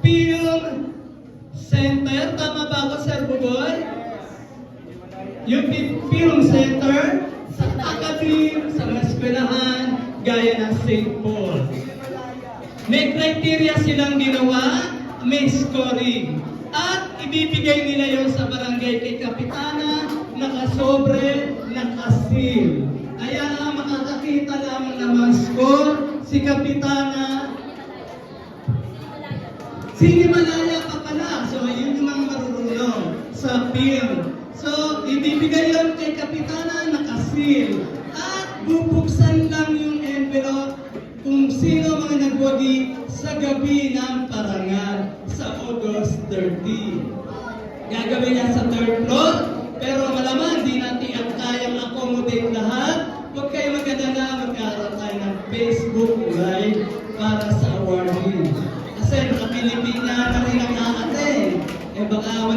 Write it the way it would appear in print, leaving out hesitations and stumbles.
Film Center. Tama ba ako, Sir Buboy? Yung Film Center sa academy, sa mga eskwelahan, gaya ng St. Paul. May criteria silang ginawa, may scoring. At ibibigay nila yon sa barangay kay Kapitana, nakasobre, nakasil. Kaya makakakita lamang ng mga score, si Kapitana, Sinimalaya pa pala. So, yun yung mga marunong sa film. So, ibibigay yun kay Kapitana, nakasil. At bubuksan lang yung envelope kung sino mga nagwagi sa gabi ng parangal sa August 30. Gagawin niya sa 3rd floor, pero malamang di natin ang kayang accommodate lahat. Huwag kayo magkadala, magkaroon tayo ng Facebook Live para sa awarding. Kasi nakapilipin na rin ang ate. Eh baka